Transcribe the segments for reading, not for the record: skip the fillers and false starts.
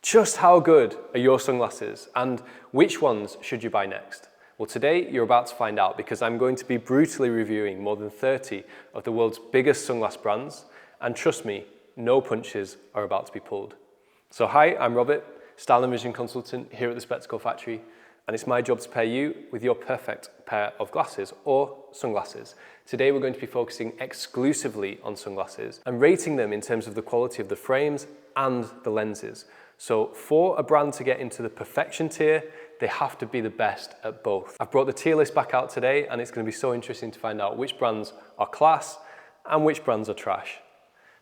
Just how good are your sunglasses, and which ones should you buy next? Well, today you're about to find out, because I'm going to be brutally reviewing more than 30 of the world's biggest sunglass brands, and trust me, no punches are about to be pulled. So hi, I'm Robert, Style and Vision Consultant here at the Spectacle Factory, and it's my job to pair you with your perfect pair of glasses or sunglasses. Today we're going to be focusing exclusively on sunglasses and rating them in terms of the quality of the frames and the lenses. So for a brand to get into the perfection tier, they have to be the best at both. I've brought the tier list back out today, and it's going to be so interesting to find out which brands are class and which brands are trash.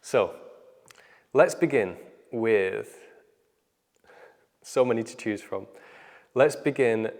So let's begin with so many to choose from. Let's begin,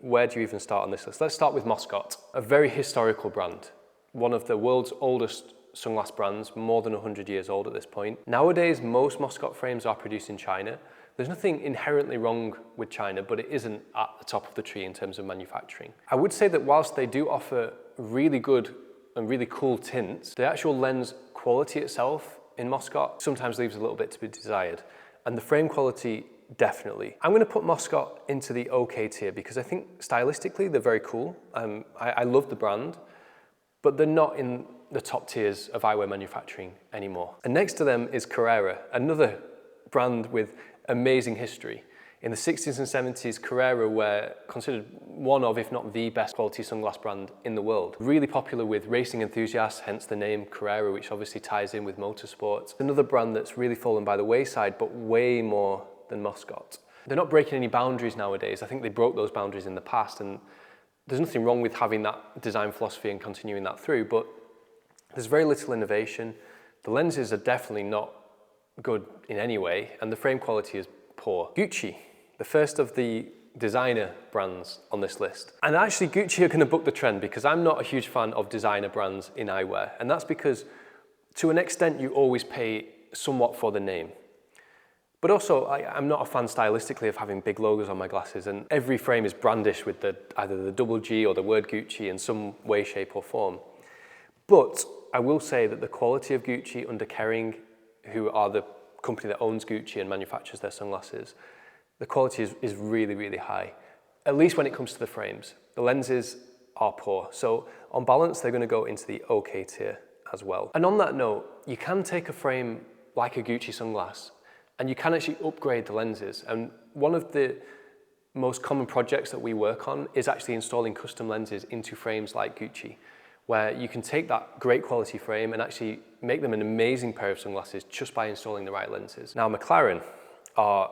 where do you even start on this list? Let's start with Moscot, a very historical brand, one of the world's oldest sunglass brands, more than 100 years old at this point. Nowadays, most Moscot frames are produced in China. There's nothing inherently wrong with China, but it isn't at the top of the tree in terms of manufacturing. I would say that whilst they do offer really good and really cool tints, the actual lens quality itself in Moscot sometimes leaves a little bit to be desired. And the frame quality, definitely. I'm going to put Moscot into the okay tier because I think stylistically they're very cool. I love the brand, but they're not in the top tiers of eyewear manufacturing anymore. And next to them is Carrera, another brand with amazing history. In the 60s and 70s, Carrera were considered one of, if not the best quality sunglass brand in the world. Really popular with racing enthusiasts, hence the name Carrera, which obviously ties in with motorsports. Another brand that's really fallen by the wayside, but way more than Moscot. They're not breaking any boundaries nowadays. I think they broke those boundaries in the past, and there's nothing wrong with having that design philosophy and continuing that through, but there's very little innovation. The lenses are definitely not good in any way, and the frame quality is poor. Gucci, the first of the designer brands on this list. And actually Gucci are going to buck the trend because I'm not a huge fan of designer brands in eyewear, and that's because to an extent you always pay somewhat for the name. But also, I'm not a fan stylistically of having big logos on my glasses, and every frame is brandished with either the double G or the word Gucci in some way, shape or form. But I will say that the quality of Gucci under Kering, who are the company that owns Gucci and manufactures their sunglasses, the quality is really, really high, at least when it comes to the frames. The lenses are poor. So on balance, they're going to go into the okay tier as well. And on that note, you can take a frame like a Gucci sunglass and you can actually upgrade the lenses. And one of the most common projects that we work on is actually installing custom lenses into frames like Gucci, where you can take that great quality frame and actually make them an amazing pair of sunglasses just by installing the right lenses. Now, McLaren are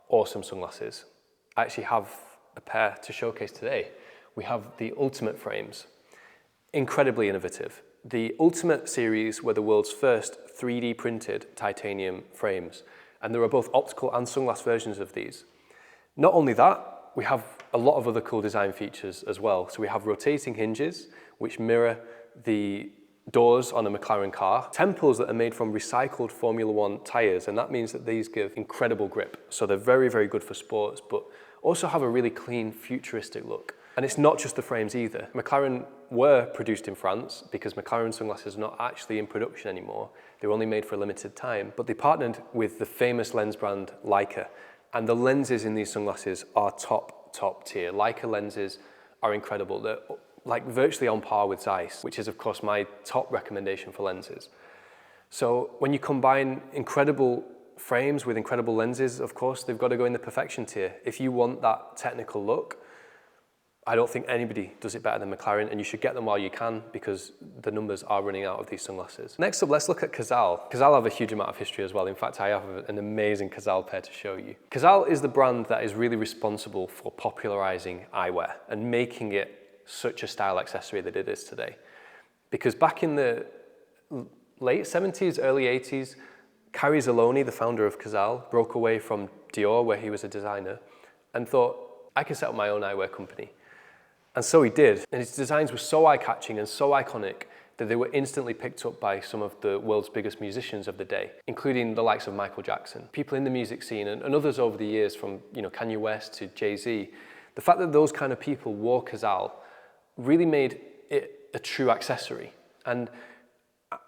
awesome sunglasses. I actually have a pair to showcase today. We have the Ultimate frames, incredibly innovative. The Ultimate series were the world's first 3D printed titanium frames, and there are both optical and sunglass versions of these. Not only that, we have a lot of other cool design features as well. So we have rotating hinges, which mirror the doors on a McLaren car, temples that are made from recycled Formula One tires, and that means that these give incredible grip. So they're very, very good for sports, but also have a really clean, futuristic look. And it's not just the frames either. McLaren were produced in France because McLaren sunglasses are not actually in production anymore. They were only made for a limited time, but they partnered with the famous lens brand Leica, and the lenses in these sunglasses are top tier. Leica lenses are incredible. They're like virtually on par with Zeiss, which is of course my top recommendation for lenses. So when you combine incredible frames with incredible lenses, of course, they've got to go in the perfection tier. If you want that technical look, I don't think anybody does it better than McLaren, and you should get them while you can because the numbers are running out of these sunglasses. Next up, let's look at Cazal. Cazal have a huge amount of history as well. In fact, I have an amazing Cazal pair to show you. Cazal is the brand that is really responsible for popularizing eyewear and making it such a style accessory that it is today. Because back in the late 70s, early 80s, Cary Zaloni, the founder of Cazal, broke away from Dior, where he was a designer, and thought, I can set up my own eyewear company. And so he did. And his designs were so eye-catching and so iconic that they were instantly picked up by some of the world's biggest musicians of the day, including the likes of Michael Jackson. People in the music scene and others over the years, from Kanye West to Jay-Z. The fact that those kind of people wore Cazal really made it a true accessory. And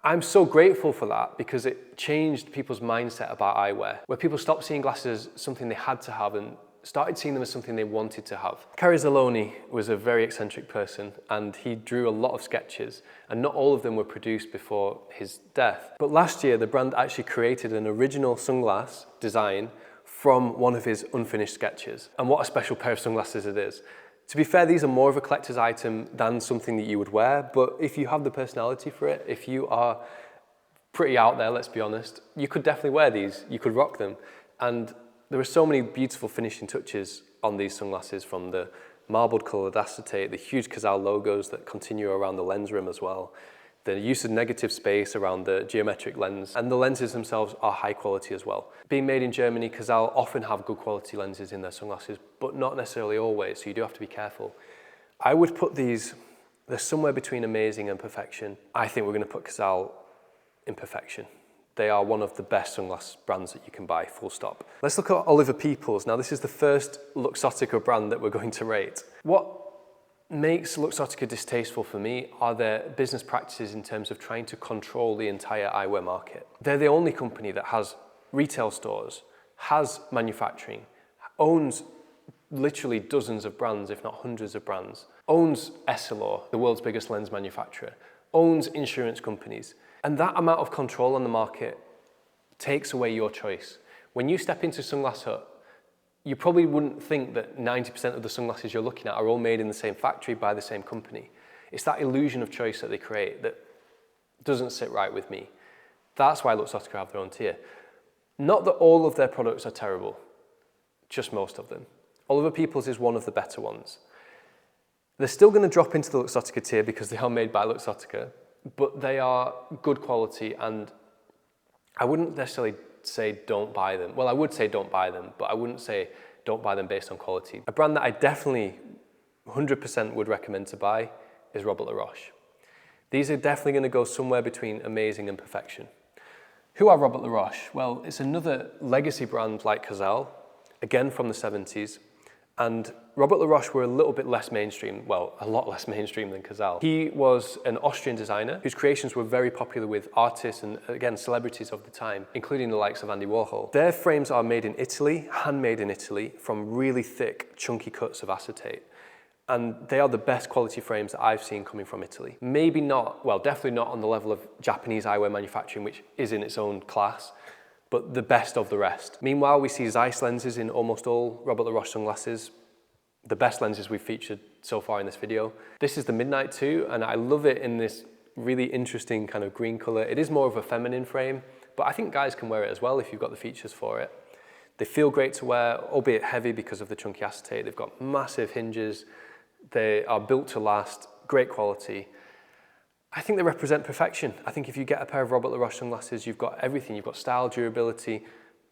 I'm so grateful for that because it changed people's mindset about eyewear, where people stopped seeing glasses as something they had to have and started seeing them as something they wanted to have. Carazzoloni was a very eccentric person and he drew a lot of sketches, and not all of them were produced before his death. But last year, the brand actually created an original sunglass design from one of his unfinished sketches. And what a special pair of sunglasses it is. To be fair, these are more of a collector's item than something that you would wear, but if you have the personality for it, if you are pretty out there, let's be honest, you could definitely wear these, you could rock them. And there are so many beautiful finishing touches on these sunglasses, from the marbled coloured acetate, the huge Cazal logos that continue around the lens rim as well, the use of negative space around the geometric lens, and the lenses themselves are high quality as well. Being made in Germany, Cazal often have good quality lenses in their sunglasses, but not necessarily always, so you do have to be careful. I would put these, they're somewhere between amazing and perfection. I think we're going to put Cazal in perfection. They are one of the best sunglass brands that you can buy, full stop. Let's look at Oliver Peoples. Now, this is the first Luxottica brand that we're going to rate. What makes Luxottica distasteful for me are their business practices in terms of trying to control the entire eyewear market. They're the only company that has retail stores, has manufacturing, owns literally dozens of brands, if not hundreds of brands, owns Essilor, the world's biggest lens manufacturer, owns insurance companies. And that amount of control on the market takes away your choice. When you step into Sunglass Hut, you probably wouldn't think that 90% of the sunglasses you're looking at are all made in the same factory by the same company. It's that illusion of choice that they create that doesn't sit right with me. That's why Luxottica have their own tier. Not that all of their products are terrible, just most of them. Oliver Peoples is one of the better ones. They're still going to drop into the Luxottica tier because they are made by Luxottica, but they are good quality, and I wouldn't necessarily say don't buy them. Well, I would say don't buy them, but I wouldn't say don't buy them based on quality. A brand that I definitely 100% would recommend to buy is Robert Laroche. These are definitely going to go somewhere between amazing and perfection. Who are Robert Laroche? Well, it's another legacy brand like Cazal, again from the 70s. And Robert Laroche were a little bit less mainstream, well, a lot less mainstream than Cazal. He was an Austrian designer whose creations were very popular with artists and, again, celebrities of the time, including the likes of Andy Warhol. Their frames are made in Italy, handmade in Italy, from really thick, chunky cuts of acetate. And they are the best quality frames that I've seen coming from Italy. Maybe not, well, definitely not on the level of Japanese eyewear manufacturing, which is in its own class, but the best of the rest. Meanwhile, we see Zeiss lenses in almost all Robert Laroche sunglasses, the best lenses we've featured so far in this video. This is the Midnight 2, and I love it in this really interesting kind of green color. It is more of a feminine frame, but I think guys can wear it as well if you've got the features for it. They feel great to wear, albeit heavy because of the chunky acetate. They've got massive hinges. They are built to last, great quality. I think they represent perfection. I think if you get a pair of Robert Laroche sunglasses, you've got everything. You've got style, durability,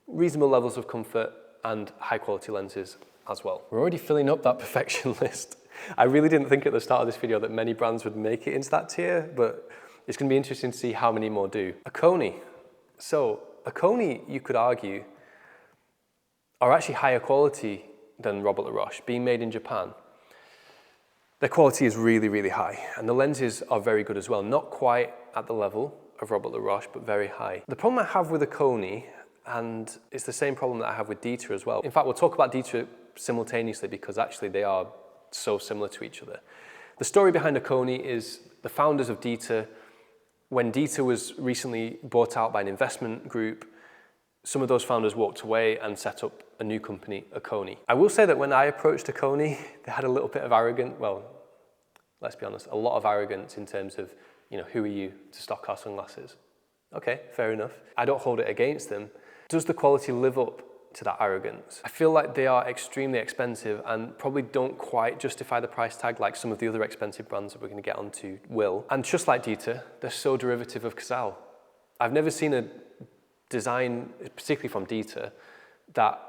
reasonable levels of comfort, and high quality lenses as well. We're already filling up that perfection list. I really didn't think at the start of this video that many brands would make it into that tier, but it's going to be interesting to see how many more do. Akoni. So Akoni, you could argue, are actually higher quality than Robert Laroche, being made in Japan. Their quality is really, really high, and the lenses are very good as well. Not quite at the level of Robert Laroche, but very high. The problem I have with Akoni, and it's the same problem that I have with Dita as well. In fact, we'll talk about Dita simultaneously because actually they are so similar to each other. The story behind Akoni is the founders of Dita, when Dita was recently bought out by an investment group, some of those founders walked away and set up a new company, Akoni. I will say that when I approached Akoni, they had a little bit of arrogance, well, let's be honest, a lot of arrogance in terms of, you know, who are you to stock our sunglasses? Okay, fair enough. I don't hold it against them. Does the quality live up to that arrogance? I feel like they are extremely expensive and probably don't quite justify the price tag like some of the other expensive brands that we're going to get onto will. And just like Dita, they're so derivative of Cazal. I've never seen a design, particularly from Dita, that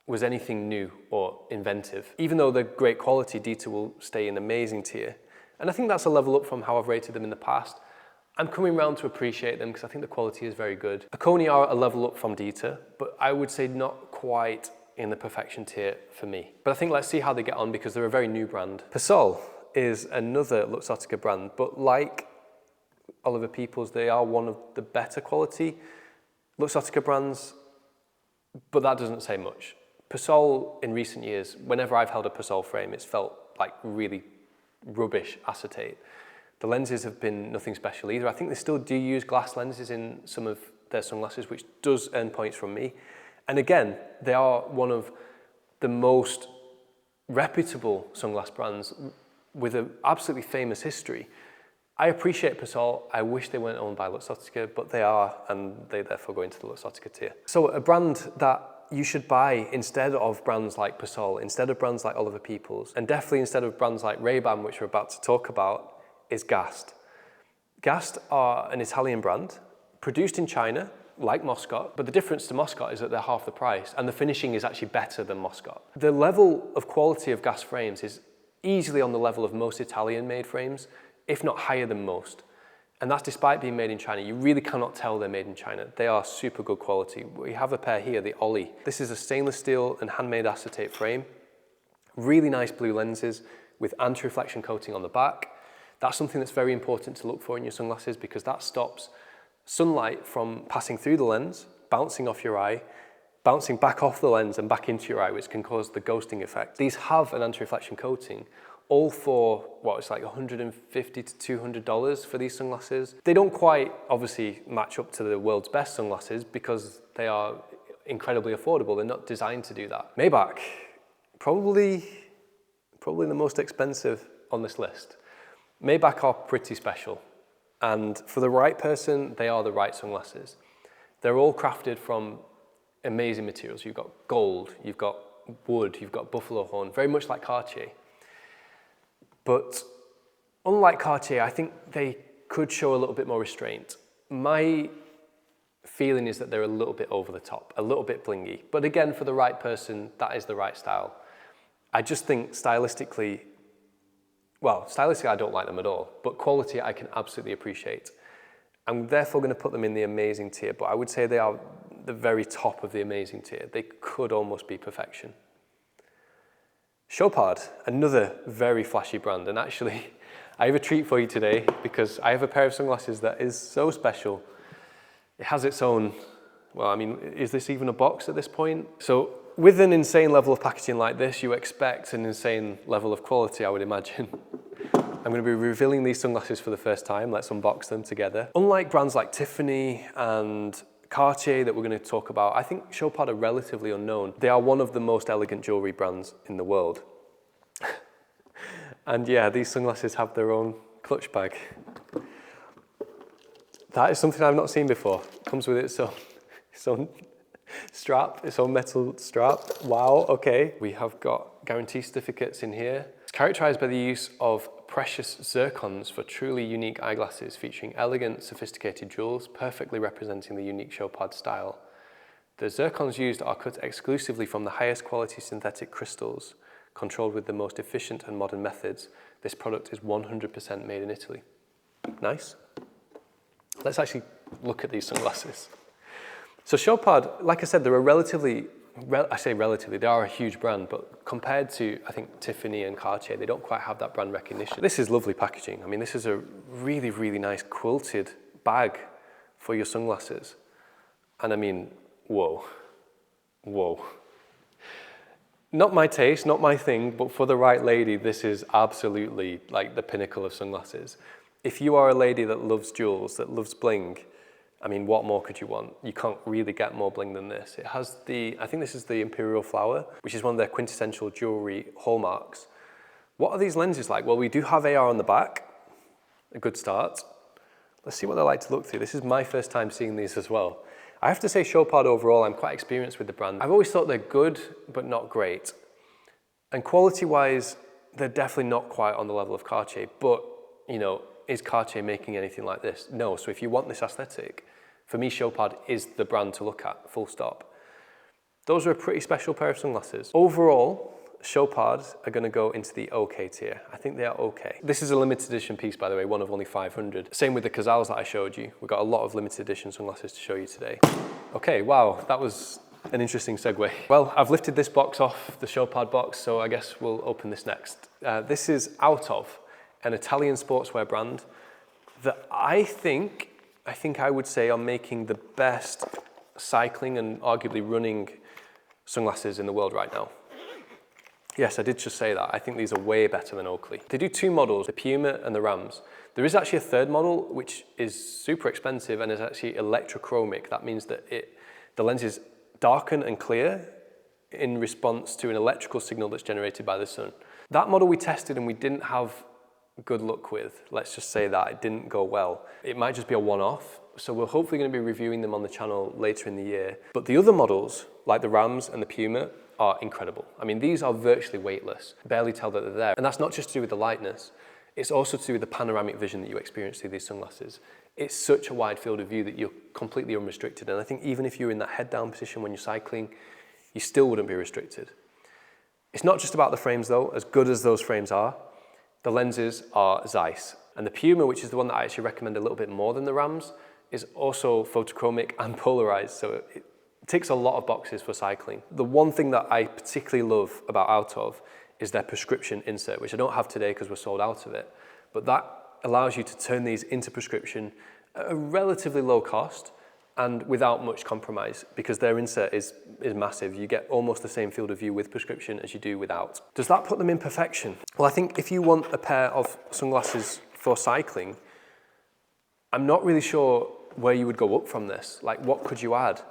was anything new or inventive. Even though they're great quality, Dita will stay in amazing tier. And I think that's a level up from how I've rated them in the past. I'm coming around to appreciate them because I think the quality is very good. Akoni are a level up from Dita, but I would say not quite in the perfection tier for me. But I think let's see how they get on because they're a very new brand. Persol is another Luxottica brand, but like Oliver Peoples, they are one of the better quality Luxottica brands, but that doesn't say much. Persol in recent years, whenever I've held a Persol frame, it's felt like really rubbish acetate. The lenses have been nothing special either. I think they still do use glass lenses in some of their sunglasses, which does earn points from me. And again, they are one of the most reputable sunglass brands with an absolutely famous history. I appreciate Persol. I wish they weren't owned by Luxottica, but they are, and they therefore go into the Luxottica tier. So a brand that you should buy instead of brands like Persol, instead of brands like Oliver Peoples, and definitely instead of brands like Ray-Ban, which we're about to talk about, is Gast. Gast are an Italian brand, produced in China, like Moscot, but the difference to Moscot is that they're half the price, and the finishing is actually better than Moscot. The level of quality of Gast frames is easily on the level of most Italian-made frames, if not higher than most. And that's despite being made in China. You really cannot tell they're made in China. They are super good quality. We have a pair here, the Ollie. This is a stainless steel and handmade acetate frame. Really nice blue lenses with anti-reflection coating on the back. That's something that's very important to look for in your sunglasses because that stops sunlight from passing through the lens, bouncing off your eye, bouncing back off the lens and back into your eye, which can cause the ghosting effect. These have an anti-reflection coating, all for what it's like $150 to $200 for these sunglasses. They don't quite obviously match up to the world's best sunglasses because they are incredibly affordable. They're not designed to do that. Maybach, probably the most expensive on this list. Maybach are pretty special, and for the right person, they are the right sunglasses. They're all crafted from amazing materials. You've got gold, you've got wood, you've got buffalo horn, very much like Cartier. But unlike Cartier, I think they could show a little bit more restraint. My feeling is that they're a little bit over the top, a little bit blingy. But again, for the right person, that is the right style. I just think stylistically I don't like them at all, but quality I can absolutely appreciate. I'm therefore going to put them in the amazing tier, but I would say they are the very top of the amazing tier. They could almost be perfection. Chopard, another very flashy brand, and actually I have a treat for you today because I have a pair of sunglasses that is so special. It has its own, well, I mean, is this even a box at this point? So with an insane level of packaging like this, you expect an insane level of quality, I would imagine. I'm going to be revealing these sunglasses for the first time. Let's unbox them together. Unlike brands like Tiffany and Cartier that we're going to talk about, I think Chopard are relatively unknown. They are one of the most elegant jewelry brands in the world. And yeah, these sunglasses have their own clutch bag. That is something I've not seen before. It comes with its own strap, its own metal strap. Wow, okay. We have got guarantee certificates in here. It's characterized by the use of precious zircons for truly unique eyeglasses featuring elegant, sophisticated jewels, perfectly representing the unique Chopard style. The zircons used are cut exclusively from the highest quality synthetic crystals, controlled with the most efficient and modern methods. This product is 100% made in Italy. Nice. Let's actually look at these sunglasses. So Chopard, like I said, they're they are a huge brand, but compared to, I think, Tiffany and Cartier, they don't quite have that brand recognition. This is lovely packaging. I mean, this is a really, really nice quilted bag for your sunglasses. And I mean, whoa. Not my taste, not my thing, but for the right lady, this is absolutely like the pinnacle of sunglasses. If you are a lady that loves jewels, that loves bling, I mean, what more could you want? You can't really get more bling than this. It has I think this is the Imperial Flower, which is one of their quintessential jewelry hallmarks. What are these lenses like? Well, we do have AR on the back, a good start. Let's see what they're like to look through. This is my first time seeing these as well. I have to say Chopard overall, I'm quite experienced with the brand. I've always thought they're good, but not great. And quality-wise, they're definitely not quite on the level of Cartier, but, you know, is Cartier making anything like this? No, so if you want this aesthetic, for me, Chopard is the brand to look at, full stop. Those are a pretty special pair of sunglasses. Overall, Chopard are gonna go into the okay tier. I think they are okay. This is a limited edition piece, by the way, one of only 500. Same with the Cazals that I showed you. We've got a lot of limited edition sunglasses to show you today. Okay, wow, that was an interesting segue. Well, I've lifted this box off, the Chopard box, so I guess we'll open this next. This is out of an Italian sportswear brand that I think I would say are making the best cycling and arguably running sunglasses in the world right now. Yes, I did just say that. I think these are way better than Oakley. They do two models, the Puma and the Rams. There is actually a third model, which is super expensive and is actually electrochromic. That means that the lenses darken and clear in response to an electrical signal that's generated by the sun. That model we tested and we didn't have good luck with. Let's just say that it didn't go well. It might just be a one-off. So we're hopefully going to be reviewing them on the channel later in the year. But the other models, like the Rams and the Puma, are incredible. I mean, these are virtually weightless. Barely tell that they're there. And that's not just to do with the lightness. It's also to do with the panoramic vision that you experience through these sunglasses. It's such a wide field of view that you're completely unrestricted. And I think even if you're in that head down position when you're cycling, you still wouldn't be restricted. It's not just about the frames though. As good as those frames are, the lenses are Zeiss. And the Puma, which is the one that I actually recommend a little bit more than the Rams, is also photochromic and polarized. So it ticks a lot of boxes for cycling. The one thing that I particularly love about Autov is their prescription insert, which I don't have today because we're sold out of it. But that allows you to turn these into prescription at a relatively low cost and without much compromise, because their insert is massive. You get almost the same field of view with prescription as you do without. Does that put them in perfection? Well, I think if you want a pair of sunglasses for cycling, I'm not really sure where you would go up from this. Like, what could you add?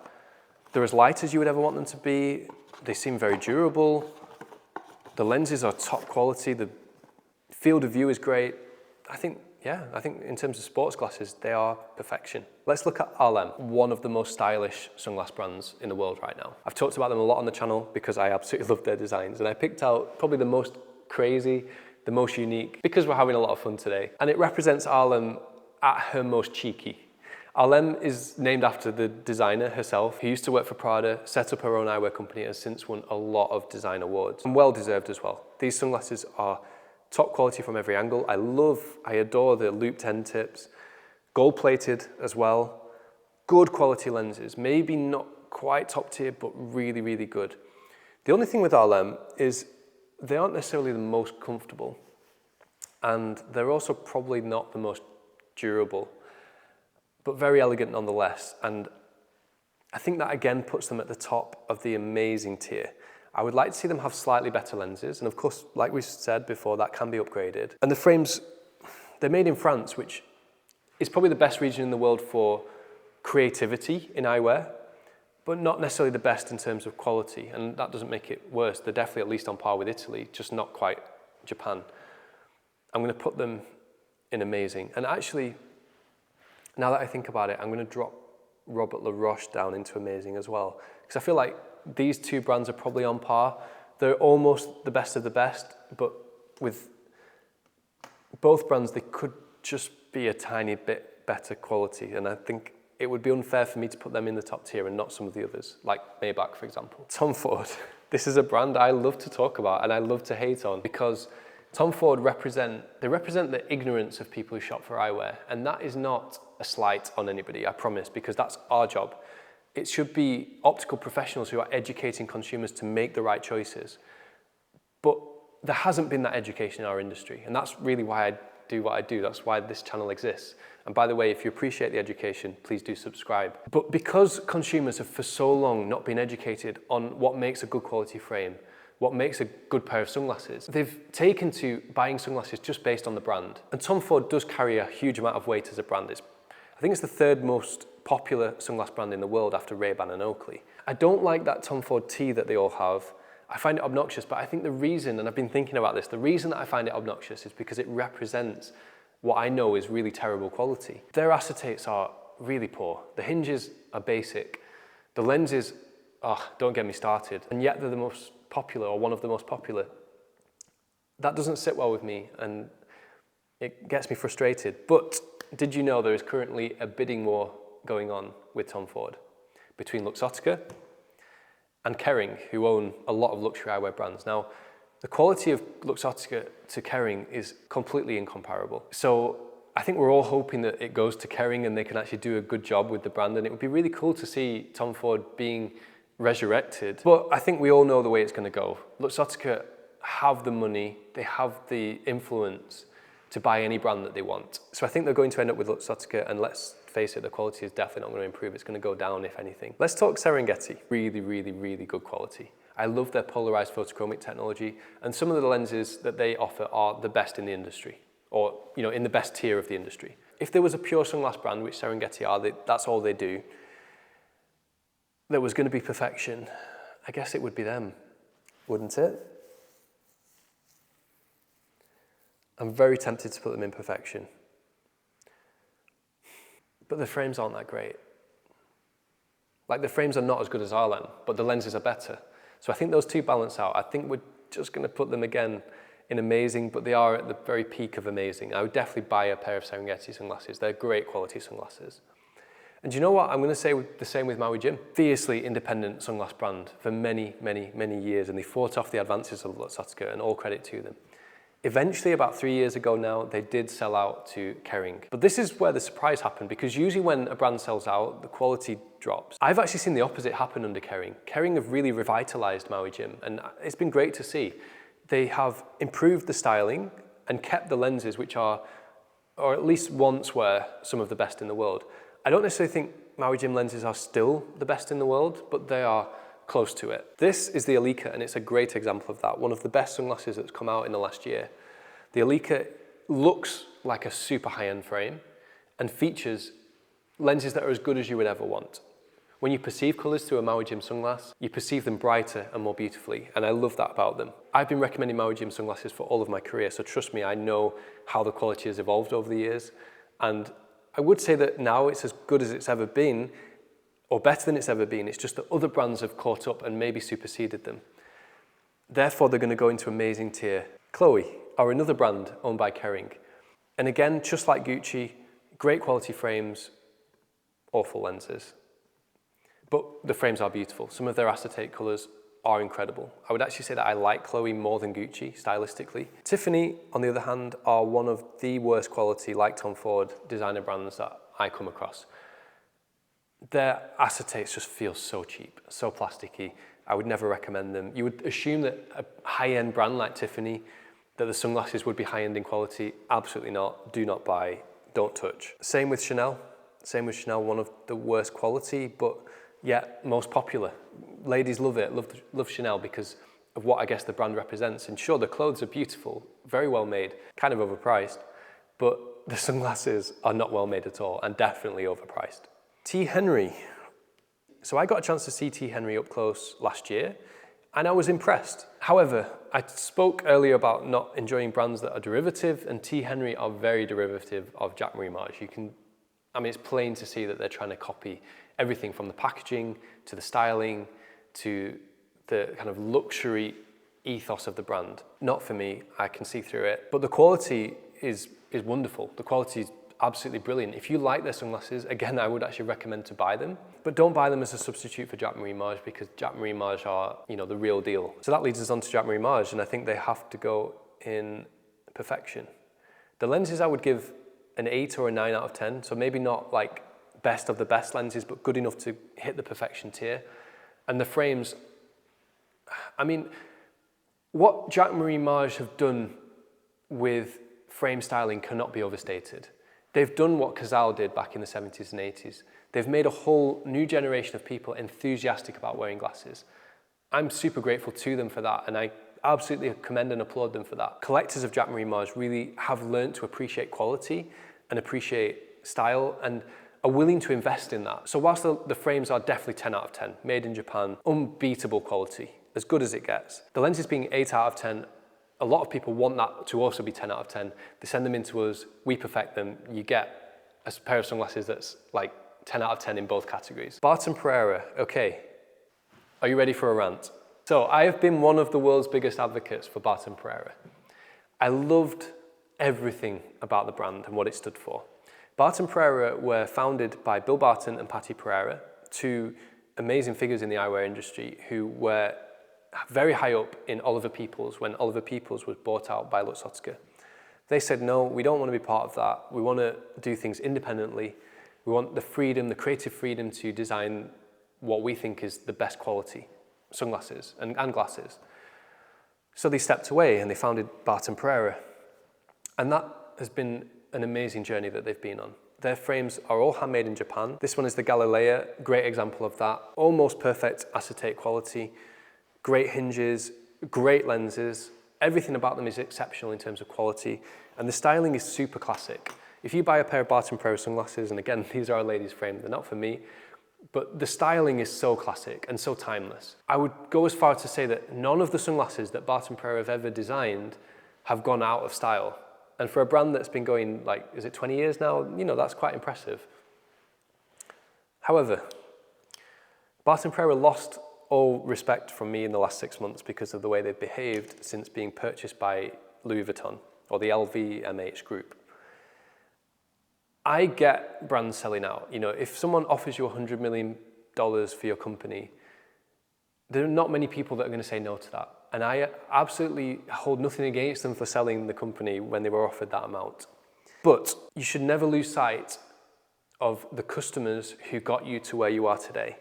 They're as light as you would ever want them to be. They seem very durable. The lenses are top quality. The field of view is great. I think in terms of sports glasses, they are perfection. Let's look at RLM, one of the most stylish sunglass brands in the world right now. I've talked about them a lot on the channel because I absolutely love their designs, and I picked out probably the most crazy, the most unique, because we're having a lot of fun today. And it represents RLM at her most cheeky. RLM is named after the designer herself, who used to work for Prada, set up her own eyewear company, and has since won a lot of design awards, and well deserved as well. These sunglasses are top quality from every angle. I adore the looped end tips, gold plated as well, good quality lenses, maybe not quite top tier, but really, really good. The only thing with RLM is they aren't necessarily the most comfortable, and they're also probably not the most durable, but very elegant nonetheless. And I think that again puts them at the top of the amazing tier. I would like to see them have slightly better lenses. And of course, like we said before, that can be upgraded. And the frames, they're made in France, which is probably the best region in the world for creativity in eyewear, but not necessarily the best in terms of quality. And that doesn't make it worse. They're definitely at least on par with Italy, just not quite Japan. I'm going to put them in amazing. And actually, now that I think about it, I'm going to drop Robert Laroche down into amazing as well. Because I feel like these two brands are probably on par. They're almost the best of the best, but with both brands, they could just be a tiny bit better quality. And I think it would be unfair for me to put them in the top tier and not some of the others, like Maybach, for example. Tom Ford. This is a brand I love to talk about and I love to hate on, because Tom Ford represent the ignorance of people who shop for eyewear. And that is not a slight on anybody, I promise, because that's our job. It should be optical professionals who are educating consumers to make the right choices. But there hasn't been that education in our industry. And that's really why I do what I do. That's why this channel exists. And by the way, if you appreciate the education, please do subscribe. But because consumers have for so long not been educated on what makes a good quality frame, what makes a good pair of sunglasses, they've taken to buying sunglasses just based on the brand. And Tom Ford does carry a huge amount of weight as a brand. I think it's the third most popular sunglass brand in the world after Ray-Ban and Oakley. I don't like that Tom Ford tee that they all have. I find it obnoxious, but I think the reason, and I've been thinking about this, the reason that I find it obnoxious is because it represents what I know is really terrible quality. Their acetates are really poor. The hinges are basic. The lenses, don't get me started. And yet they're the most popular, or one of the most popular. That doesn't sit well with me, and it gets me frustrated. But did you know there is currently a bidding war going on with Tom Ford between Luxottica and Kering, who own a lot of luxury eyewear brands? Now, the quality of Luxottica to Kering is completely incomparable. So I think we're all hoping that it goes to Kering and they can actually do a good job with the brand, and it would be really cool to see Tom Ford being resurrected. But I think we all know the way it's going to go. Luxottica have the money, they have the influence to buy any brand that they want. So I think they're going to end up with Luxottica, and let's face it, the quality is definitely not going to improve. It's going to go down, if anything. Let's talk Serengeti. Really, really, really good quality. I love their polarized photochromic technology, and some of the lenses that they offer are the best in the industry, or in the best tier of the industry. If there was a pure sunglass brand, which Serengeti are, that's all they do, there was going to be perfection, I guess it would be them, wouldn't it? I'm very tempted to put them in perfection. But the frames aren't that great. Like, the frames are not as good as Arlen, but the lenses are better. So I think those two balance out. I think we're just going to put them again in amazing, but they are at the very peak of amazing. I would definitely buy a pair of Serengeti sunglasses. They're great quality sunglasses. And do you know what? I'm going to say the same with Maui Jim. Fiercely independent sunglass brand for many, many, many years, and they fought off the advances of Luxottica, and all credit to them. Eventually, about 3 years ago now, they did sell out to Kering. But this is where the surprise happened, because usually when a brand sells out, the quality drops. I've actually seen the opposite happen under Kering. Kering have really revitalized Maui Jim, and it's been great to see. They have improved the styling and kept the lenses, which are, or at least once were, some of the best in the world. I don't necessarily think Maui Jim lenses are still the best in the world, but they are close to it. This is the Alika, and it's a great example of that. One of the best sunglasses that's come out in the last year. The Alika looks like a super high-end frame and features lenses that are as good as you would ever want. When you perceive colors through a Maui Jim sunglass, you perceive them brighter and more beautifully, and I love that about them. I've been recommending Maui Jim sunglasses for all of my career, so trust me, I know how the quality has evolved over the years, and I would say that now it's as good as it's ever been, or better than it's ever been. It's just that other brands have caught up and maybe superseded them. Therefore, they're going to go into amazing tier. Chloe are another brand owned by Kering. And again, just like Gucci, great quality frames, awful lenses. But the frames are beautiful. Some of their acetate colors are incredible. I would actually say that I like Chloe more than Gucci, stylistically. Tiffany, on the other hand, are one of the worst quality, like Tom Ford, designer brands that I come across. Their acetates just feel so cheap, so plasticky. I would never recommend them. You would assume that a high-end brand like Tiffany, that the sunglasses would be high-end in quality. Absolutely not. Do not buy. Don't touch. Same with Chanel. One of the worst quality, but yet most popular. Ladies love it, love Chanel because of what I guess the brand represents. And sure, the clothes are beautiful, very well made, kind of overpriced, but the sunglasses are not well made at all and definitely overpriced. T. Henry. So I got a chance to see T. Henry up close last year, and I was impressed. However, I spoke earlier about not enjoying brands that are derivative, and T. Henry are very derivative of Jacquemus March. It's plain to see that they're trying to copy everything from the packaging to the styling to the kind of luxury ethos of the brand. Not for me, I can see through it. But the quality is wonderful. The quality is absolutely brilliant. If you like their sunglasses, again, I would actually recommend to buy them. But don't buy them as a substitute for Jacquemus March because Jacquemus March are, the real deal. So that leads us on to Jacquemus March, and I think they have to go in perfection. The lenses I would give an 8 or a 9 out of 10, so maybe not like best of the best lenses, but good enough to hit the perfection tier. And the frames, what Jacquemus March have done with frame styling cannot be overstated. They've done what Cazal did back in the 70s and 80s. They've made a whole new generation of people enthusiastic about wearing glasses. I'm super grateful to them for that, and I absolutely commend and applaud them for that. Collectors of Jacquemus March really have learned to appreciate quality and appreciate style and are willing to invest in that. So whilst the frames are definitely 10 out of 10, made in Japan, unbeatable quality, as good as it gets. The lenses being 8 out of 10, a lot of people want that to also be 10 out of 10. They send them in to us, we perfect them, you get a pair of sunglasses that's like 10 out of 10 in both categories. Barton Pereira, okay. Are you ready for a rant? So I have been one of the world's biggest advocates for Barton Pereira. I loved everything about the brand and what it stood for. Barton Pereira were founded by Bill Barton and Patty Pereira, two amazing figures in the eyewear industry who were very high up in Oliver Peoples when Oliver Peoples was bought out by Luxottica. They said, no, we don't want to be part of that. We want to do things independently. We want the freedom, the creative freedom to design what we think is the best quality sunglasses and glasses. So they stepped away and they founded Barton Pereira. And that has been an amazing journey that they've been on. Their frames are all handmade in Japan. This one is the Galilea, great example of that. Almost perfect acetate quality, great hinges, great lenses. Everything about them is exceptional in terms of quality, and the styling is super classic. If you buy a pair of Barton Prero sunglasses, and again, these are a lady's frame, they're not for me, but the styling is so classic and so timeless. I would go as far to say that none of the sunglasses that Barton Prero have ever designed have gone out of style. And for a brand that's been going, like, is it 20 years now? You know, that's quite impressive. However, Barton Prero lost all respect from me in the last 6 months because of the way they've behaved since being purchased by Louis Vuitton, or the LVMH group. I get brands selling out. You know, if someone offers you $100 million for your company, there are not many people that are going to say no to that. And I absolutely hold nothing against them for selling the company when they were offered that amount. But you should never lose sight of the customers who got you to where you are today.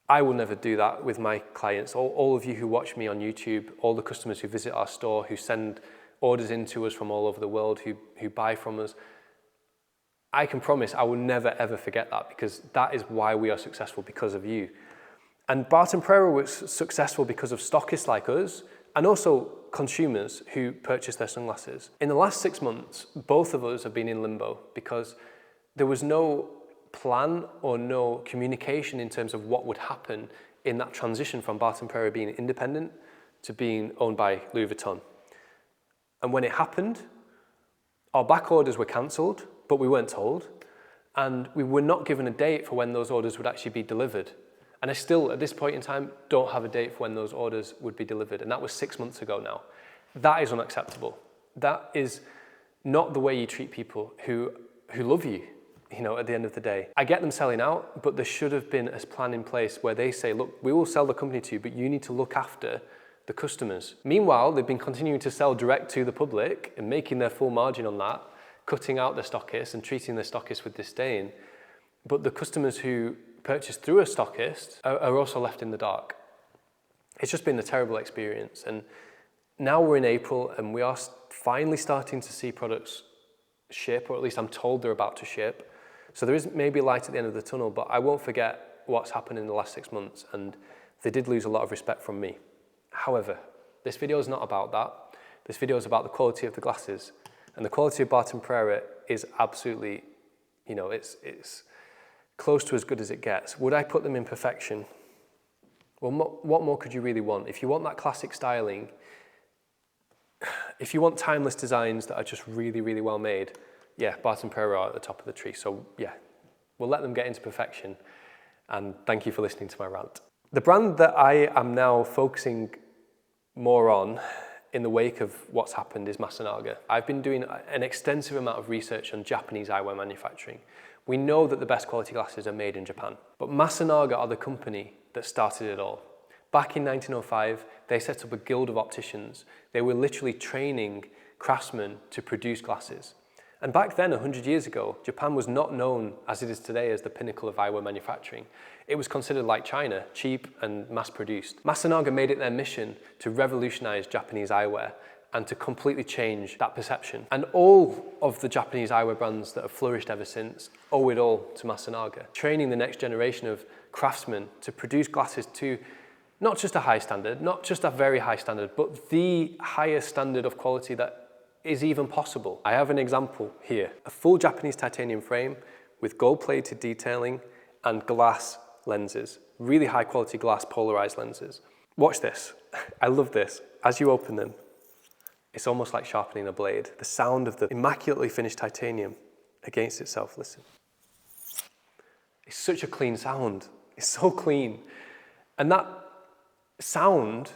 I will never do that with my clients. All of you who watch me on YouTube, all the customers who visit our store, who send orders into us from all over the world, who buy from us, I can promise I will never ever forget that, because that is why we are successful, because of you. And Barton Prero was successful because of stockists like us and also consumers who purchase their sunglasses. In the last 6 months, both of us have been in limbo because there was no plan or no communication in terms of what would happen in that transition from Barton Prero being independent to being owned by Louis Vuitton. And when it happened, our back orders were cancelled, but we weren't told, and we were not given a date for when those orders would actually be delivered. And I still, at this point in time, don't have a date for when those orders would be delivered. And that was 6 months ago now. That is unacceptable. That is not the way you treat people who love you, you know, at the end of the day. I get them selling out, but there should have been a plan in place where they say, look, we will sell the company to you, but you need to look after the customers. Meanwhile, they've been continuing to sell direct to the public and making their full margin on that, cutting out the stockists and treating the stockists with disdain. But the customers who purchased through a stockist are also left in the dark. It's just been a terrible experience. And now we're in April and we are finally starting to see products ship, or at least I'm told they're about to ship. So there is maybe light at the end of the tunnel, but I won't forget what's happened in the last 6 months, and they did lose a lot of respect from me. However, this video is not about that. This video is about the quality of the glasses. And the quality of Barton Prero is absolutely, you know, it's close to as good as it gets. Would I put them in perfection? Well, what more could you really want? If you want that classic styling, if you want timeless designs that are just really, really well made, yeah, Barton Prero are at the top of the tree. So yeah, we'll let them get into perfection. And thank you for listening to my rant. The brand that I am now focusing more on in the wake of what's happened is Masanaga. I've been doing an extensive amount of research on Japanese eyewear manufacturing. We know that the best quality glasses are made in Japan, but Masanaga are the company that started it all. Back in 1905, they set up a guild of opticians. They were literally training craftsmen to produce glasses. And back then, 100 years ago, Japan was not known as it is today as the pinnacle of eyewear manufacturing. It was considered like China, cheap and mass-produced. Masanaga made it their mission to revolutionize Japanese eyewear and to completely change that perception. And all of the Japanese eyewear brands that have flourished ever since owe it all to Masanaga, training the next generation of craftsmen to produce glasses to not just a high standard, not just a very high standard, but the highest standard of quality that is even possible. I have an example here, a full Japanese titanium frame with gold-plated detailing and glass lenses, really high quality glass polarized lenses. Watch this, I love this. As you open them, it's almost like sharpening a blade. The sound of the immaculately finished titanium against itself, listen. It's such a clean sound, it's so clean. And that sound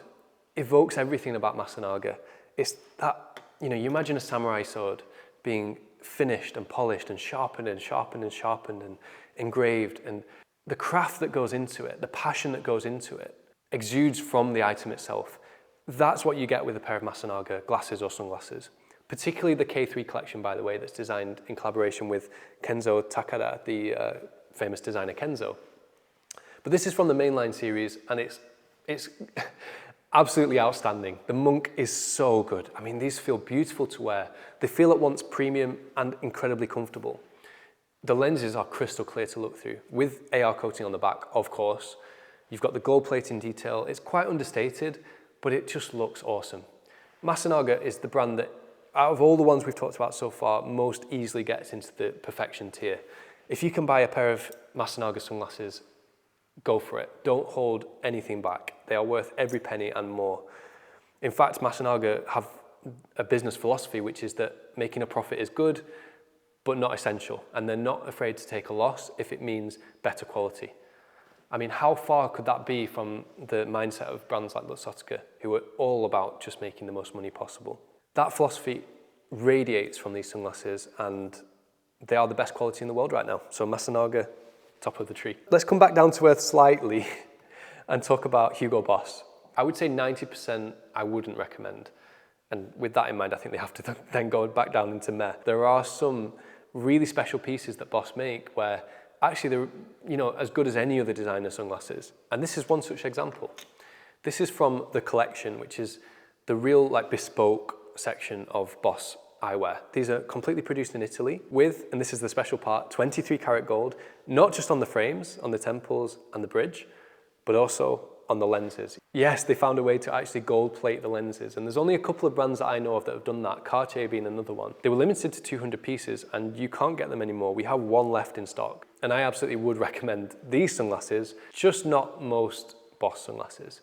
evokes everything about Masanaga. It's that, you know, you imagine a samurai sword being finished and polished and sharpened and sharpened and sharpened and engraved, and the craft that goes into it, the passion that goes into it, exudes from the item itself. That's what you get with a pair of Masanaga glasses or sunglasses, particularly the K3 collection, by the way, that's designed in collaboration with Kenzo Takada, the famous designer Kenzo. But this is from the mainline series, and it's Absolutely outstanding. The Monk is so good. I mean, these feel beautiful to wear. They feel at once premium and incredibly comfortable. The lenses are crystal clear to look through, with AR coating on the back, of course. You've got the gold plating detail. It's quite understated, but it just looks awesome. Masanaga is the brand that, out of all the ones we've talked about so far, most easily gets into the perfection tier. If you can buy a pair of Masanaga sunglasses, go for it. Don't hold anything back. They are worth every penny and more. In fact, Masanaga have a business philosophy, which is that making a profit is good, but not essential. And they're not afraid to take a loss if it means better quality. I mean, how far could that be from the mindset of brands like Luxottica, who are all about just making the most money possible? That philosophy radiates from these sunglasses, and they are the best quality in the world right now. So Masanaga, top of the tree. Let's come back down to earth slightly and talk about Hugo Boss. I would say 90% I wouldn't recommend. And with that in mind, I think they have to then go back down into meh. There are some really special pieces that Boss make where actually they're, you know, as good as any other designer sunglasses. And this is one such example. This is from the collection, which is the real like bespoke section of Boss eyewear. These are completely produced in Italy with, and this is the special part, 23 karat gold, not just on the frames, on the temples and the bridge, but also on the lenses. Yes, they found a way to actually gold plate the lenses, and there's only a couple of brands that I know of that have done that, Cartier being another one. They were limited to 200 pieces and you can't get them anymore. We have one left in stock, and I absolutely would recommend these sunglasses, just not most Boss sunglasses.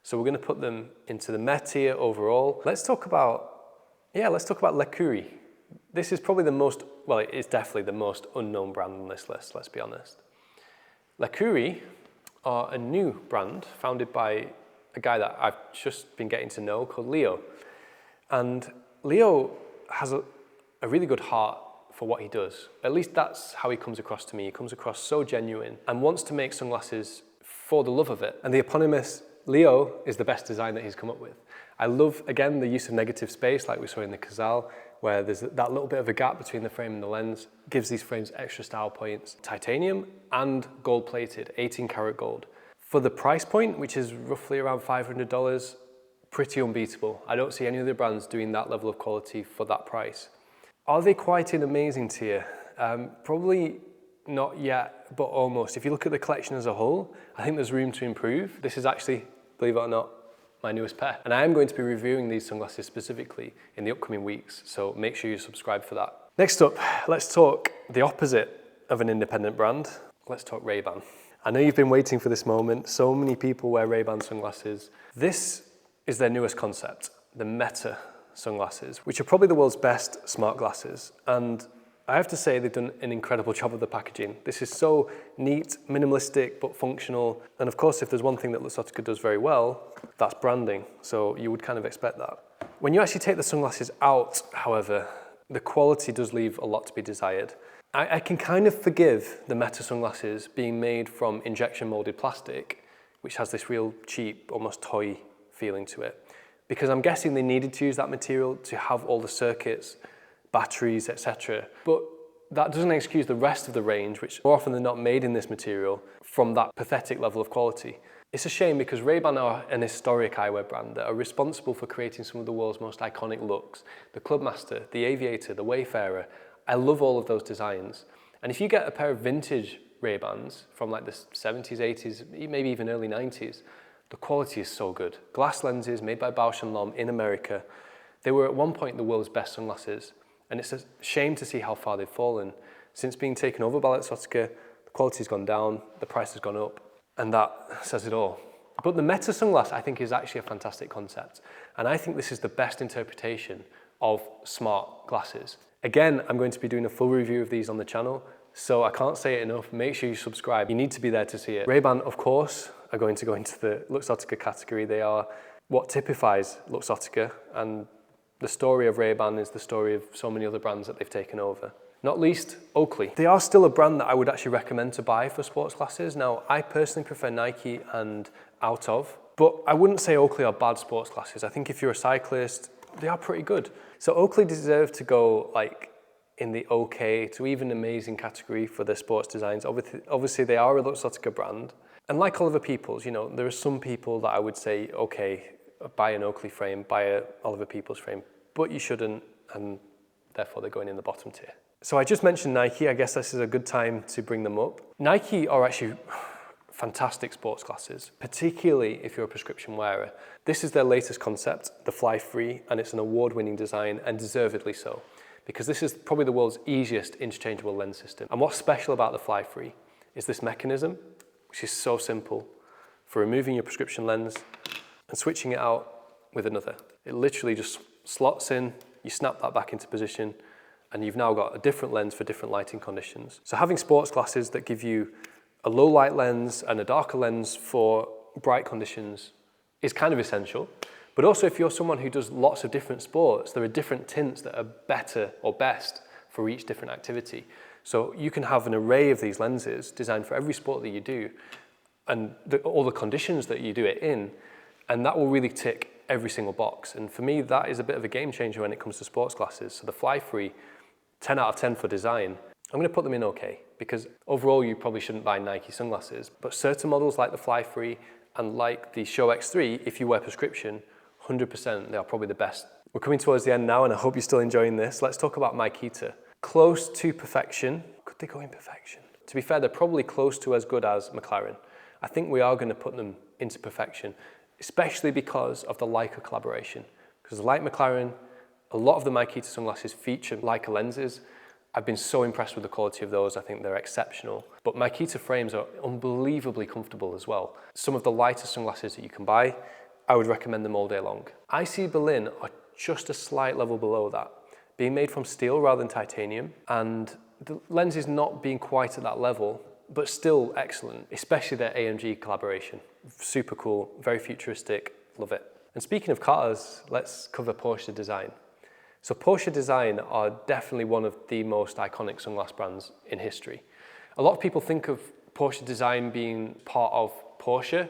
So we're going to put them into the meh tier overall. Let's talk about Le Curie. This is probably the most, well, it's definitely the most unknown brand on this list, let's be honest. Le Curie are a new brand founded by a guy that I've just been getting to know called Leo. And Leo has a really good heart for what he does. At least that's how he comes across to me. He comes across so genuine and wants to make sunglasses for the love of it. And the eponymous Leo is the best design that he's come up with. I love, again, the use of negative space like we saw in the Cazal, where there's that little bit of a gap between the frame and the lens, gives these frames extra style points. Titanium and gold plated, 18 karat gold. For the price point, which is roughly around $500, pretty unbeatable. I don't see any other brands doing that level of quality for that price. Are they quite an amazing tier? Probably not yet, but almost. If you look at the collection as a whole, I think there's room to improve. This is actually, believe it or not, my newest pair. And I am going to be reviewing these sunglasses specifically in the upcoming weeks, so make sure you subscribe for that. Next up, let's talk the opposite of an independent brand. Let's talk Ray-Ban. I know you've been waiting for this moment. So many people wear Ray-Ban sunglasses. This is their newest concept, the Meta sunglasses, which are probably the world's best smart glasses. And I have to say they've done an incredible job of the packaging. This is so neat, minimalistic, but functional. And of course, if there's one thing that Luxottica does very well, that's branding. So you would kind of expect that. When you actually take the sunglasses out, however, the quality does leave a lot to be desired. I can kind of forgive the Meta sunglasses being made from injection molded plastic, which has this real cheap, almost toy feeling to it, because I'm guessing they needed to use that material to have all the circuits, batteries, etc. But that doesn't excuse the rest of the range, which more often than not made in this material, from that pathetic level of quality. It's a shame because Ray-Ban are an historic eyewear brand that are responsible for creating some of the world's most iconic looks. The Clubmaster, the Aviator, the Wayfarer. I love all of those designs. And if you get a pair of vintage Ray-Bans from like the 70s, 80s, maybe even early 90s, the quality is so good. Glass lenses made by Bausch & Lomb in America. They were at one point the world's best sunglasses. And it's a shame to see how far they've fallen. Since being taken over by Luxottica, the quality's gone down, the price has gone up, and that says it all. But the Meta sunglass, I think, is actually a fantastic concept. And I think this is the best interpretation of smart glasses. Again, I'm going to be doing a full review of these on the channel, so I can't say it enough. Make sure you subscribe. You need to be there to see it. Ray-Ban, of course, are going to go into the Luxottica category. They are what typifies Luxottica, and the story of Ray-Ban is the story of so many other brands that they've taken over. Not least, Oakley. They are still a brand that I would actually recommend to buy for sports glasses. Now, I personally prefer Nike and Out Of, but I wouldn't say Oakley are bad sports glasses. I think if you're a cyclist, they are pretty good. So Oakley deserve to go like in the okay to even amazing category for their sports designs. Obviously they are a Luxottica brand. And like Oliver Peoples, you know, there are some people that I would say, okay, buy an Oakley frame, buy a Oliver Peoples frame, but you shouldn't, and therefore they're going in the bottom tier. So I just mentioned Nike. I guess this is a good time to bring them up. Nike are actually fantastic sports glasses, particularly if you're a prescription wearer. this is their latest concept, the Fly Free, and it's an award-winning design, and deservedly so, because this is probably the world's easiest interchangeable lens system. And what's special about the Fly Free is this mechanism, which is so simple, for removing your prescription lens and switching it out with another. It literally just slots in, you snap that back into position, and you've now got a different lens for different lighting conditions. So having sports glasses that give you a low light lens and a darker lens for bright conditions is kind of essential. But also if you're someone who does lots of different sports, there are different tints that are better or best for each different activity. So you can have an array of these lenses designed for every sport that you do and all the conditions that you do it in, and that will really tick every single box. And for me, that is a bit of a game changer when it comes to sports glasses. So the Fly Free, 10 out of 10 for design. I'm going to put them in okay, because overall you probably shouldn't buy Nike sunglasses, but certain models like the Fly Free and like the Show X3, if you wear prescription, 100% they are probably the best. We're coming towards the end now, and I hope you're still enjoying this. Let's talk about Makita. Close to perfection. Could they go in perfection? To be fair, they're probably close to as good as McLaren. I think we are going to put them into perfection, especially because of the Leica collaboration. Because like McLaren, a lot of the Makita sunglasses feature Leica lenses. I've been so impressed with the quality of those. I think they're exceptional. But Makita frames are unbelievably comfortable as well. Some of the lighter sunglasses that you can buy, I would recommend them all day long. IC Berlin are just a slight level below that, being made from steel rather than titanium, and the lens is not being quite at that level, but still excellent, especially their AMG collaboration. Super cool, very futuristic, love it. And speaking of cars, let's cover Porsche Design. So Porsche Design are definitely one of the most iconic sunglass brands in history. A lot of people think of Porsche Design being part of Porsche,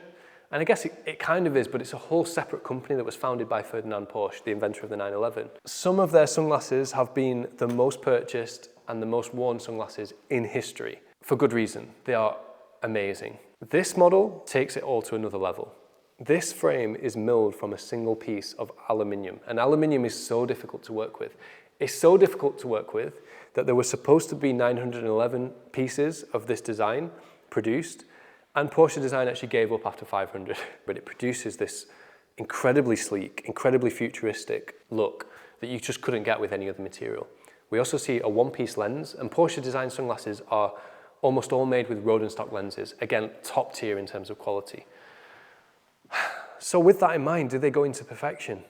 and I guess it kind of is, but it's a whole separate company that was founded by Ferdinand Porsche, the inventor of the 911. Some of their sunglasses have been the most purchased and the most worn sunglasses in history, for good reason. They are amazing. This model takes it all to another level. This frame is milled from a single piece of aluminium, and aluminium is so difficult to work with. It's so difficult to work with that there were supposed to be 911 pieces of this design produced, and Porsche Design actually gave up after 500, but it produces this incredibly sleek, incredibly futuristic look that you just couldn't get with any other material. We also see a one-piece lens, and Porsche Design sunglasses are almost all made with Rodenstock lenses. Again, top tier in terms of quality. So with that in mind, do they go into perfection?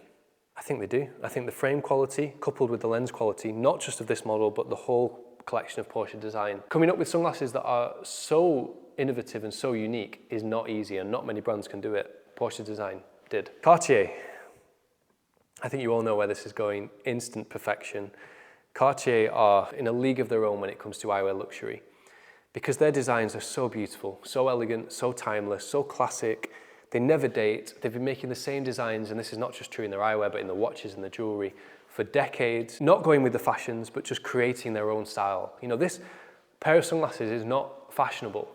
I think they do. I think the frame quality, coupled with the lens quality, not just of this model, but the whole collection of Porsche Design, coming up with sunglasses that are so innovative and so unique is not easy, and not many brands can do it. Porsche Design did. Cartier. I think you all know where this is going. Instant perfection. Cartier are in a league of their own when it comes to eyewear luxury, because their designs are so beautiful, so elegant, so timeless, so classic. They never date. They've been making the same designs, and this is not just true in their eyewear, but in the watches and the jewelry for decades. Not going with the fashions, but just creating their own style. You know, this pair of sunglasses is not fashionable,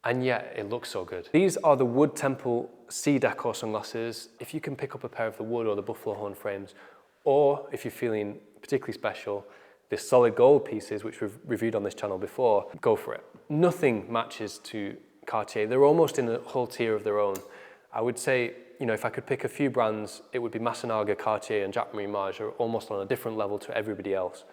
and yet it looks so good. These are the Wood Temple C Decor sunglasses. If you can pick up a pair of the wood or the buffalo horn frames, or if you're feeling particularly special, the solid gold pieces, which we've reviewed on this channel before, go for it. Nothing matches to Cartier. They're almost in a whole tier of their own. I would say, you know, if I could pick a few brands, it would be Masanaga, Cartier, and Jacquemus Mage are almost on a different level to everybody else.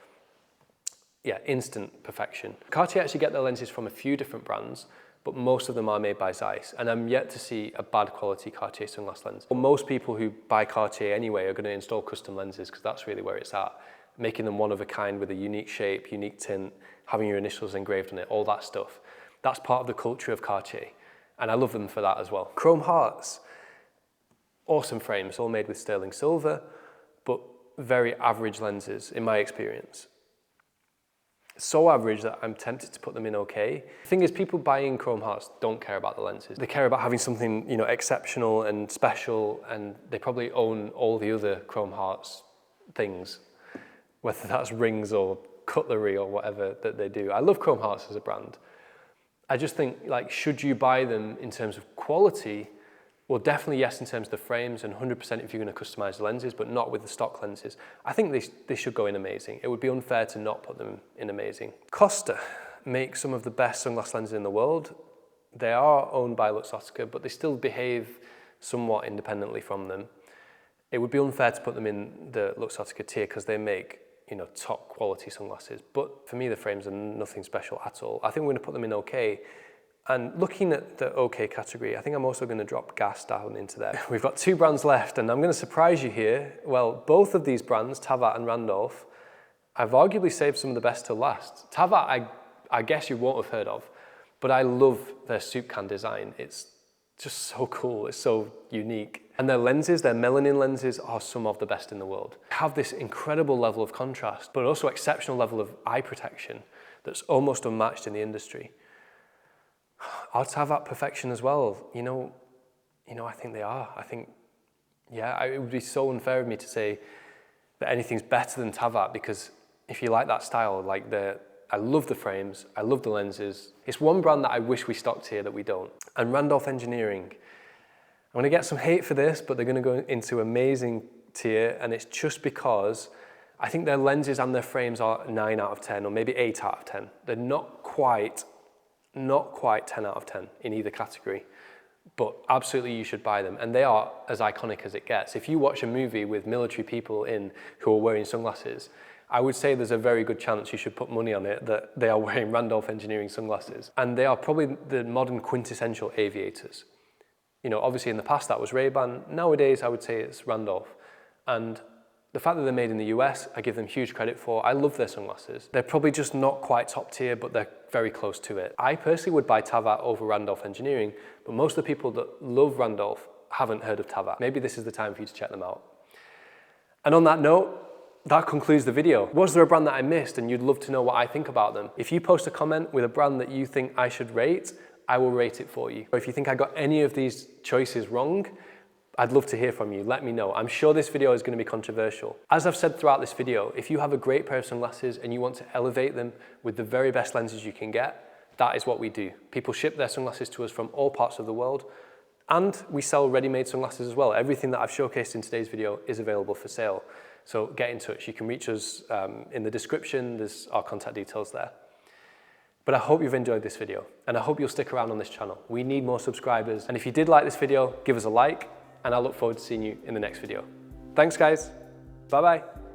Yeah, instant perfection. Cartier actually get their lenses from a few different brands, but most of them are made by Zeiss, and I'm yet to see a bad quality Cartier sunglass lens. Well, most people who buy Cartier anyway are going to install custom lenses, because that's really where it's at. Making them one of a kind with a unique shape, unique tint, having your initials engraved on it, all that stuff. That's part of the culture of Cartier, and I love them for that as well. Chrome Hearts, awesome frames, all made with sterling silver, but very average lenses in my experience. So average that I'm tempted to put them in okay. The thing is, people buying Chrome Hearts don't care about the lenses. They care about having something, you know, exceptional and special, and they probably own all the other Chrome Hearts things, whether that's rings or cutlery or whatever that they do. I love Chrome Hearts as a brand. I just think, like, should you buy them in terms of quality? Well, definitely yes in terms of the frames, and 100% if you're going to customize the lenses, but not with the stock lenses. I think they should go in amazing. It would be unfair to not put them in amazing. Costa makes some of the best sunglass lenses in the world. They are owned by Luxottica, but they still behave somewhat independently from them. It would be unfair to put them in the Luxottica tier because they make, you know, top quality sunglasses. But for me, the frames are nothing special at all. I think we're going to put them in okay. And looking at the okay category, I think I'm also going to drop Gas down into there. We've got 2 brands left, and I'm going to surprise you here. Well, both of these brands, Tavvat and Randolph, I've arguably saved some of the best to last. Tavvat, I guess you won't have heard of, but I love their soup can design. It's just so cool, it's so unique. And their lenses, their melanin lenses, are some of the best in the world. They have this incredible level of contrast, but also exceptional level of eye protection that's almost unmatched in the industry. Are Tavvat perfection as well? You know, I think they are. I think, yeah, it would be so unfair of me to say that anything's better than Tavvat, because if you like that style, like I love the frames, I love the lenses. It's one brand that I wish we stocked here that we don't. And Randolph Engineering, I'm gonna get some hate for this, but they're gonna go into amazing tier, and it's just because I think their lenses and their frames are 9 out of 10, or maybe 8 out of 10. They're not quite 10 out of 10 in either category, but absolutely you should buy them. And they are as iconic as it gets. If you watch a movie with military people in who are wearing sunglasses, I would say there's a very good chance you should put money on it that they are wearing Randolph Engineering sunglasses. And they are probably the modern quintessential aviators. You know, obviously in the past that was Ray-Ban. Nowadays I would say it's Randolph. And the fact that they're made in the US, I give them huge credit for. I love their sunglasses. They're probably just not quite top tier, but they're very close to it. I personally would buy Tavvat over Randolph Engineering, but most of the people that love Randolph haven't heard of Tavvat. Maybe this is the time for you to check them out. And on that note, that concludes the video. Was there a brand that I missed and you'd love to know what I think about them? If you post a comment with a brand that you think I should rate, I will rate it for you. Or if you think I got any of these choices wrong, I'd love to hear from you. Let me know. I'm sure this video is going to be controversial. As I've said throughout this video, if you have a great pair of sunglasses and you want to elevate them with the very best lenses you can get, that is what we do. People ship their sunglasses to us from all parts of the world, and we sell ready-made sunglasses as well. Everything that I've showcased in today's video is available for sale. So get in touch. You can reach us in the description. There's our contact details there. But I hope you've enjoyed this video, and I hope you'll stick around on this channel. We need more subscribers. And if you did like this video, give us a like, and I look forward to seeing you in the next video. Thanks, guys. Bye-bye.